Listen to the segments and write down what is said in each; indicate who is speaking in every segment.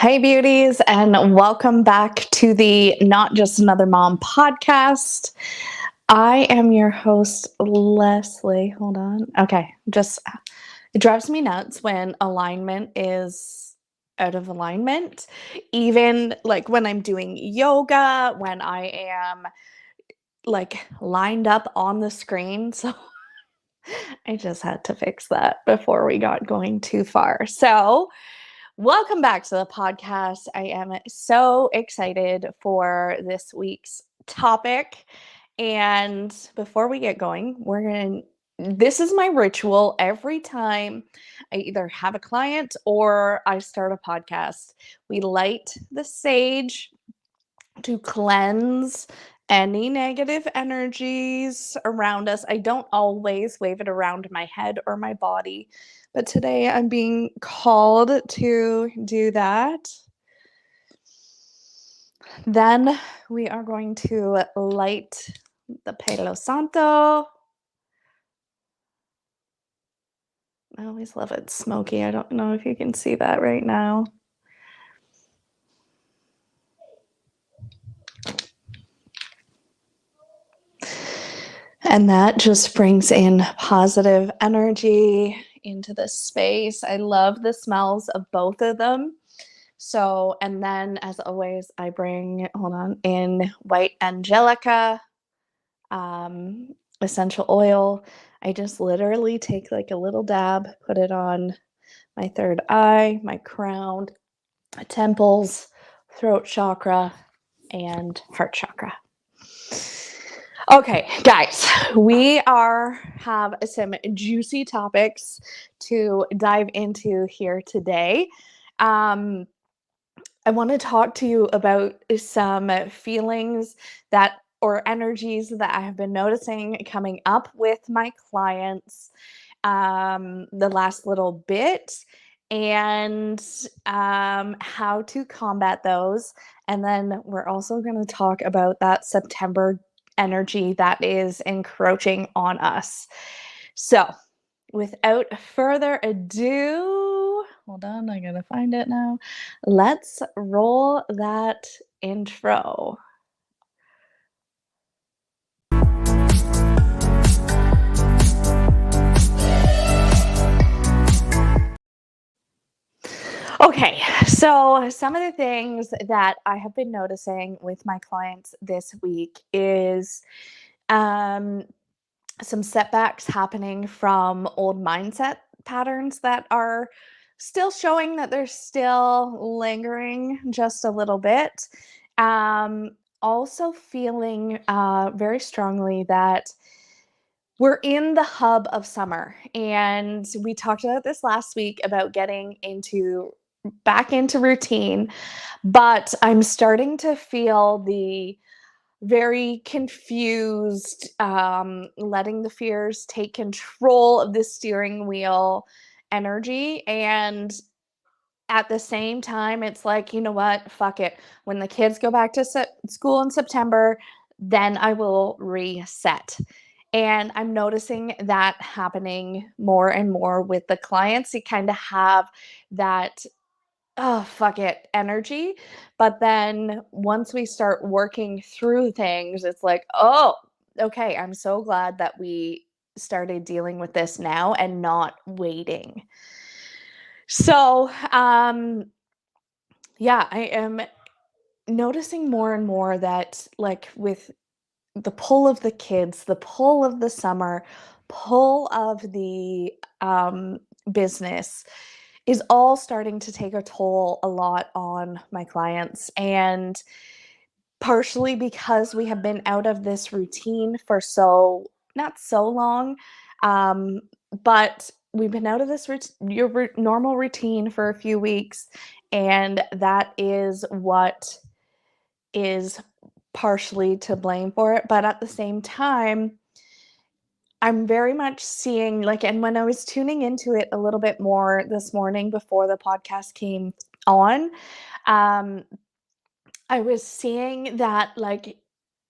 Speaker 1: Hey, beauties, and welcome back to the Not Just Another Mom podcast. I am your host, Leslie. Hold on. Okay, it drives me nuts when alignment is out of alignment. Even like when I'm doing yoga, when I am like lined up on the screen. So I just had to fix that before we got going too far. So, welcome back to the podcast. I am so excited for this week's topic. And before we get going, this is my ritual every time I either have a client or I start a podcast. We light the sage to cleanse any negative energies around us. I don't always wave it around my head or my body, but today I'm being called to do that. Then we are going to light the Palo Santo. I always love it smoky. I don't know if you can see that right now. And that just brings in positive energy into the space. I love the smells of both of them. So, and then as always, I bring, in white angelica, essential oil. I just literally take like a little dab, put it on my third eye, my crown, my temples, throat chakra, and heart chakra. Okay, guys, we have some juicy topics to dive into here today. I want to talk to you about some feelings or energies that I have been noticing coming up with my clients the last little bit, and how to combat those. And then we're also going to talk about that September energy that is encroaching on us. So, without further ado, hold on, I gotta find it now. Let's roll that intro. Okay, so some of the things that I have been noticing with my clients this week is some setbacks happening from old mindset patterns that are still showing that they're still lingering just a little bit. Also, feeling very strongly that we're in the hub of summer. And we talked about this last week about getting back into routine, but I'm starting to feel the very confused, letting the fears take control of the steering wheel energy. And at the same time, it's like, you know what? Fuck it. When the kids go back to school in September, then I will reset. And I'm noticing that happening more and more with the clients. You kind of have that, oh, fuck it energy. But then once we start working through things, it's like, oh, okay, I'm so glad that we started dealing with this now and not waiting. So, yeah, I am noticing more and more that, like, with the pull of the kids, the pull of the summer, pull of the business is all starting to take a toll a lot on my clients. And partially because we have been out of this routine for not so long, um, but we've been out of this normal routine for a few weeks, and that is what is partially to blame for it. But at the same time, I'm very much seeing, like, and when I was tuning into it a little bit more this morning before the podcast came on, um, I was seeing that, like,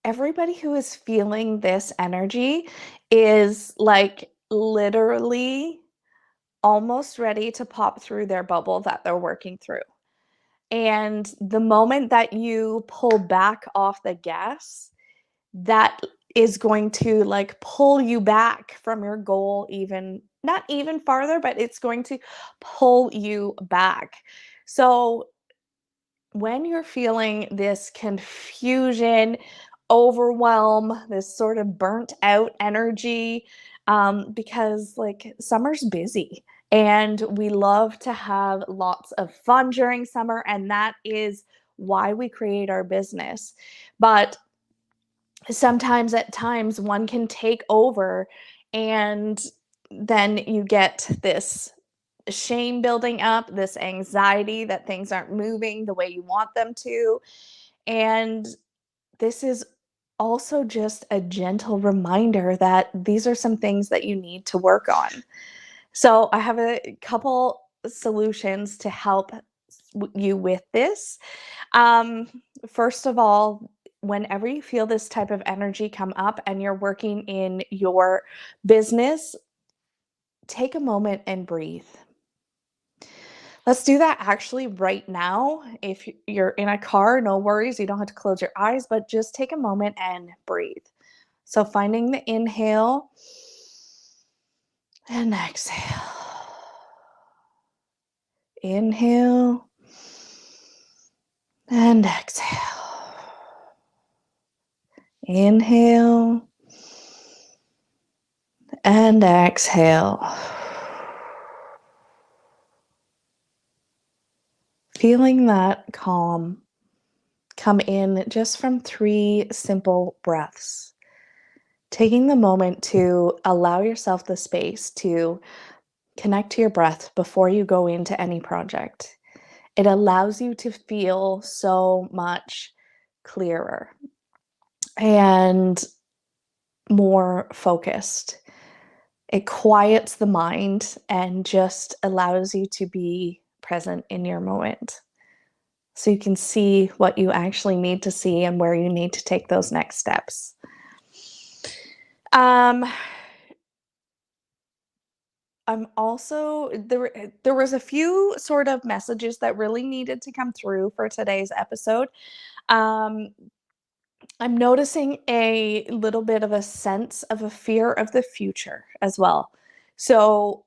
Speaker 1: everybody who is feeling this energy is, like, literally almost ready to pop through their bubble that they're working through. And the moment that you pull back off the gas, that is going to like pull you back from your goal, even not even farther, but it's going to pull you back. So when you're feeling this confusion, overwhelm, this sort of burnt out energy, because like summer's busy and we love to have lots of fun during summer, and that is why we create our business. But sometimes at times one can take over, and then you get this shame building up, this anxiety that things aren't moving the way you want them to. And this is also just a gentle reminder that these are some things that you need to work on. So, I have a couple solutions to help you with this. Um, First of all, whenever you feel this type of energy come up and you're working in your business, take a moment and breathe. Let's do that actually right now. If you're in a car, no worries. You don't have to close your eyes, but just take a moment and breathe. So, finding the inhale and exhale. Inhale and exhale. Inhale and exhale. Feeling that calm come in just from 3 simple breaths. Taking the moment to allow yourself the space to connect to your breath before you go into any project. It allows you to feel so much clearer and more focused. It quiets the mind and just allows you to be present in your moment, so you can see what you actually need to see and where you need to take those next steps. Um, I'm also there was a few sort of messages that really needed to come through for today's episode. Um, I'm noticing a little bit of a sense of a fear of the future as well. So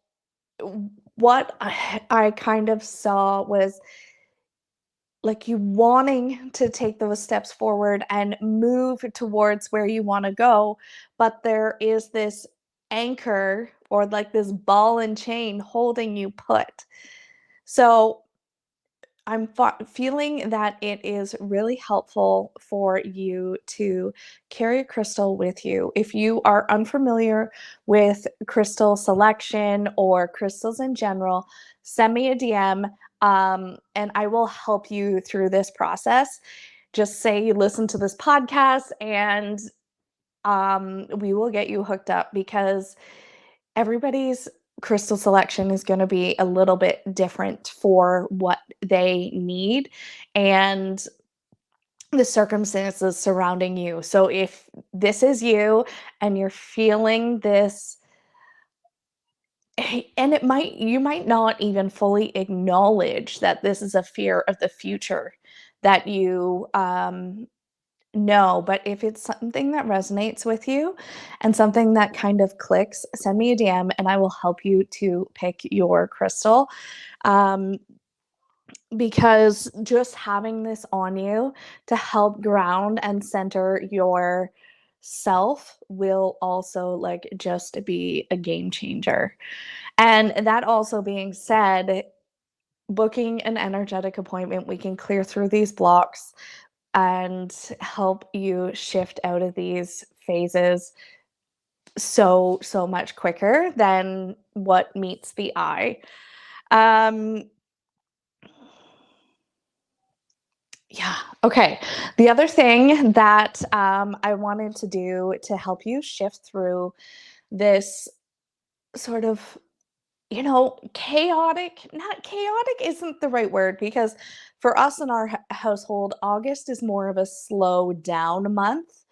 Speaker 1: what I kind of saw was like you wanting to take those steps forward and move towards where you want to go, but there is this anchor or like this ball and chain holding you put. So I'm feeling that it is really helpful for you to carry a crystal with you. If you are unfamiliar with crystal selection or crystals in general, send me a DM, and I will help you through this process. Just say you listen to this podcast, and we will get you hooked up, because everybody's crystal selection is going to be a little bit different for what they need and the circumstances surrounding you. So if this is you and you're feeling this, and you might not even fully acknowledge that this is a fear of the future that you no, but if it's something that resonates with you and something that kind of clicks, send me a DM and I will help you to pick your crystal. Um, because just having this on you to help ground and center your self will also like just be a game changer. And that also being said, booking an energetic appointment, we can clear through these blocks and help you shift out of these phases so much quicker than what meets the eye. Um, yeah. Okay. The other thing that I wanted to do to help you shift through this sort of, chaotic, not chaotic isn't the right word, because for us in our household, August is more of a slow down month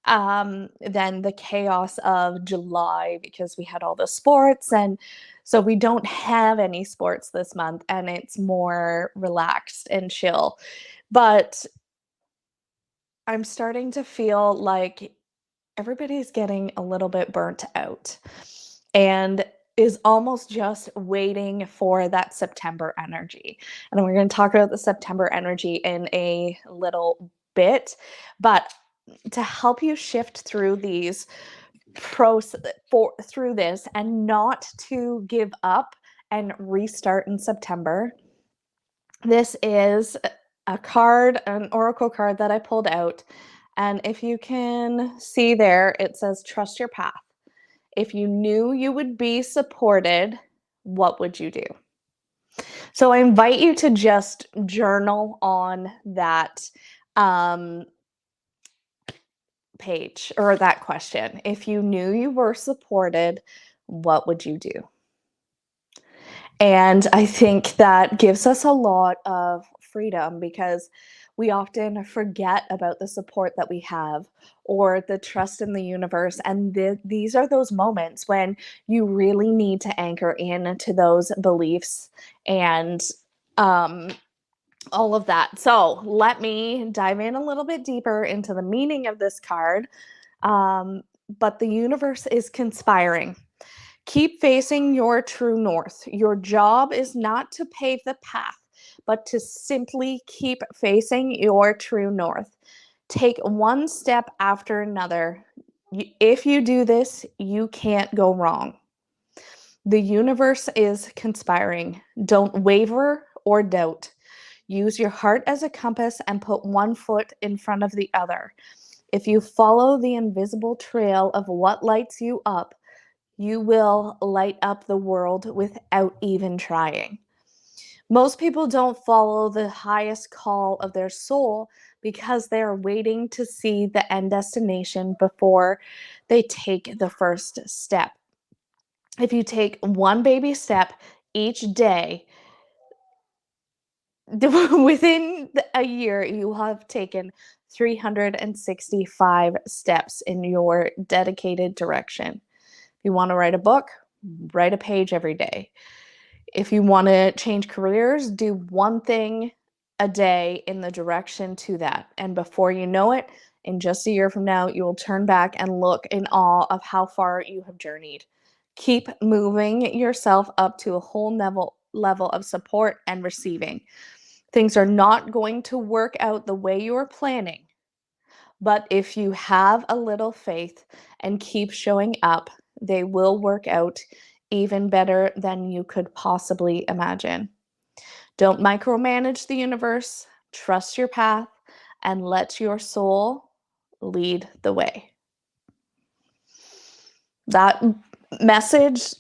Speaker 1: than the chaos of July, because we had all the sports. And So we don't have any sports this month and it's more relaxed and chill. But I'm starting to feel like everybody's getting a little bit burnt out and is almost just waiting for that September energy. And we're going to talk about the September energy in a little bit, but to help you shift through these through this and not to give up and restart in September. This is a card, an oracle card that I pulled out. And if you can see there, it says, trust your path. If you knew you would be supported, what would you do? So I invite you to just journal on that um, page or that question. If you knew you were supported, what would you do? And I think that gives us a lot of freedom because we often forget about the support that we have or the trust in the universe. And these are those moments when you really need to anchor in to those beliefs and um, all of that. So let me dive in a little bit deeper into the meaning of this card. But the universe is conspiring. Keep facing your true north. Your job is not to pave the path, but to simply keep facing your true north. Take one step after another. If you do this, you can't go wrong. The universe is conspiring. Don't waver or doubt. Use your heart as a compass and put one foot in front of the other. If you follow the invisible trail of what lights you up, you will light up the world without even trying. Most people don't follow the highest call of their soul because they are waiting to see the end destination before they take the first step. If you take one baby step each day, within a year, you will have taken 365 steps in your dedicated direction. If you want to write a book, write a page every day. If you want to change careers, do one thing a day in the direction to that. And before you know it, in just a year from now, you will turn back and look in awe of how far you have journeyed. Keep moving yourself up to a whole level of support and receiving. Things are not going to work out the way you're planning, but if you have a little faith and keep showing up, they will work out even better than you could possibly imagine. Don't micromanage the universe, trust your path, and let your soul lead the way. That message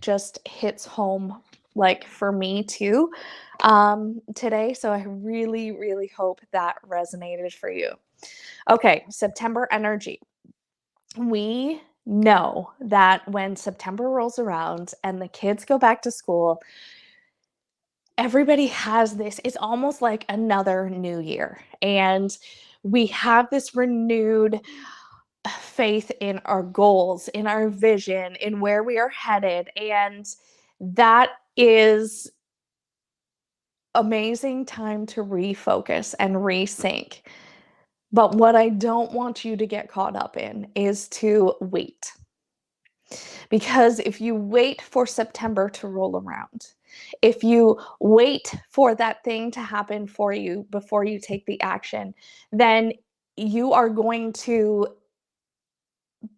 Speaker 1: just hits home for me too today. So I really, really hope that resonated for you. Okay, September energy. We know that when September rolls around and the kids go back to school, everybody has this, it's almost like another new year. And we have this renewed faith in our goals, in our vision, in where we are headed. And that is amazing time to refocus and resync. But what I don't want you to get caught up in is to wait. Because if you wait for September to roll around, if you wait for that thing to happen for you before you take the action, then you are going to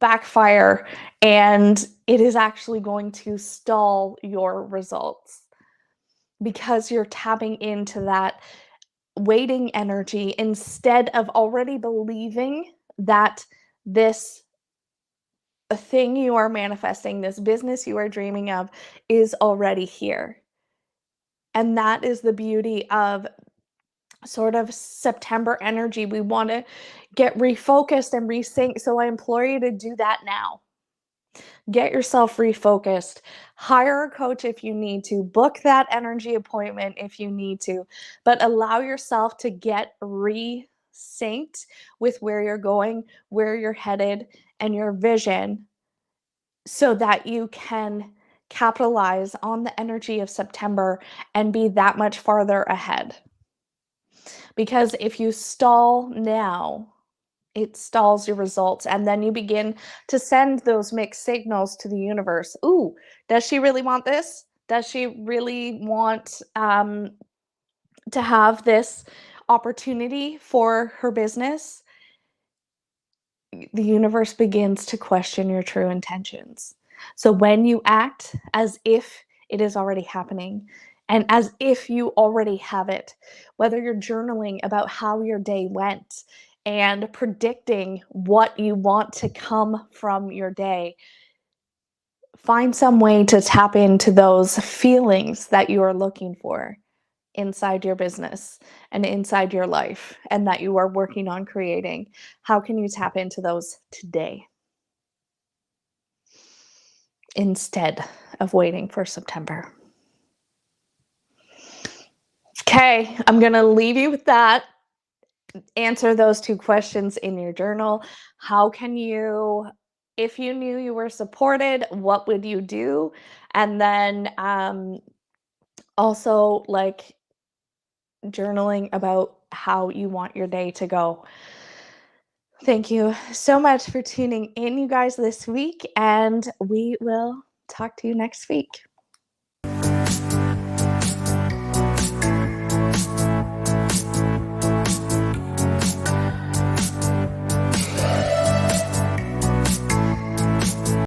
Speaker 1: backfire and it is actually going to stall your results because you're tapping into that waiting energy instead of already believing that this thing you are manifesting, this business you are dreaming of, is already here. And that is the beauty of sort of September energy. We want to get refocused and resync. So I implore you to do that now. Get yourself refocused. Hire a coach if you need to. Book that energy appointment if you need to. But allow yourself to get resynced with where you're going, where you're headed, and your vision so that you can capitalize on the energy of September and be that much farther ahead. Because if you stall now, it stalls your results. And then you begin to send those mixed signals to the universe. Ooh, does she really want this? Does she really want to have this opportunity for her business? The universe begins to question your true intentions. So when you act as if it is already happening and as if you already have it, whether you're journaling about how your day went and predicting what you want to come from your day, find some way to tap into those feelings that you are looking for inside your business and inside your life and that you are working on creating. How can you tap into those today instead of waiting for September? Okay, I'm going to leave you with that. Answer those two questions in your journal. How can you, if you knew you were supported, what would you do? And then also, like, journaling about how you want your day to go. Thank you so much for tuning in, you guys, this week, and we will talk to you next week.